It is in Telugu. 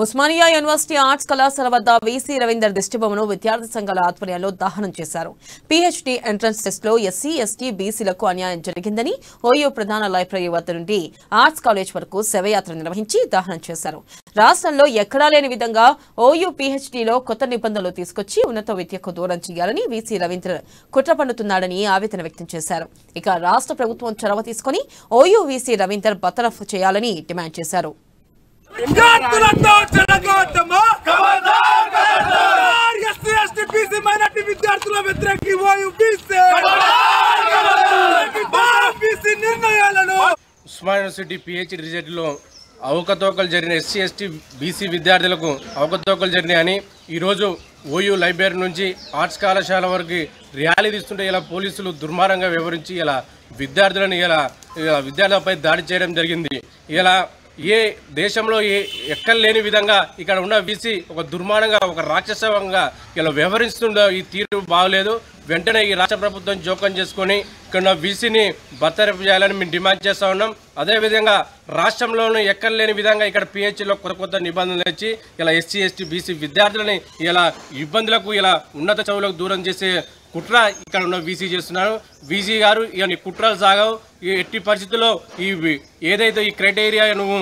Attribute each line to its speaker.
Speaker 1: ఉస్మానియా యూనివర్సిటీ ఆర్ట్స్ కళాశాల వద్ద వీసీ రవీందర్ దిష్టిబొమ్మను విద్యార్థి సంఘాల ఆధ్వర్యంలో దహనం చేశారు. పీహెచ్డీ ఎంట్రన్స్ టెస్టులో ఎస్సీ, ఎస్టీ, బీసీలకు అన్యాయం జరిగిందని ఓయూ ప్రధాన లైబ్రరీ వద్ద నుండి ఆర్ట్స్ కాలేజ్ వరకు శవయాత్ర నిర్వహించి దహనం చేశారు. రాష్ట్రంలో ఎక్కడా లేని విధంగా ఓయూ పీహెచ్డీలో కొత్త నిబంధనలు తీసుకొచ్చి ఉన్నత విద్యకు దూరం చేయాలని వీసీ రవీందర్ కుట్ర పన్నుతున్నాడని ఆవేదన వ్యక్తం చేశారు. ఇక రాష్ట్ర ప్రభుత్వం చొరవ తీసుకుని ఓయూ వీసీ రవీందర్ బర్తరఫ్ చేయాలని డిమాండ్ చేశారు.
Speaker 2: ఉస్మానియా యూనివర్సిటీ పిహెచ్డి రిజల్ట్లో అవకతవకలు జరిగిన ఎస్సీ, ఎస్టీ, బీసీ విద్యార్థులకు అవకతవకలు జరినాయని ఈరోజు ఓయూ లైబ్రరీ నుంచి ఆర్ట్స్ కళాశాల వరకు ర్యాలీ తీస్తుంటే ఇలా పోలీసులు దుర్మార్గంగా వివరించి ఇలా విద్యార్థులను విద్యార్థులపై దాడి చేయడం జరిగింది. ఇలా ఏ దేశంలో ఎక్కడ లేని విధంగా ఇక్కడ ఉన్న వీసీ ఒక దుర్మార్గంగా ఒక రాక్షసంగా ఇలా వ్యవహరిస్తుండో ఈ తీరు బాగలేదు. వెంటనే ఈ రాష్ట్ర ప్రభుత్వం జోక్యం చేసుకొని ఇక్కడ ఉన్న వీసీని బర్తరఫ్ చేయాలని మేము డిమాండ్ చేస్తూ ఉన్నాం. అదేవిధంగా రాష్ట్రంలోనూ ఎక్కడ లేని విధంగా ఇక్కడ పిహెచ్లో కొత్త నిబంధనలు ఇచ్చి ఇలా ఎస్సీ, ఎస్టీ, బీసీ విద్యార్థులని ఇలా ఇబ్బందులకు ఇలా ఉన్నత చదువులకు దూరం చేసే కుట్ర ఇక్కడ ఉన్న వీసీ చేస్తున్నారు. వీసీ గారు ఇవన్నీ కుట్రలు సాగవు. ఎట్టి పరిస్థితుల్లో ఏదైతే ఈ క్రైటీరియా నువ్వు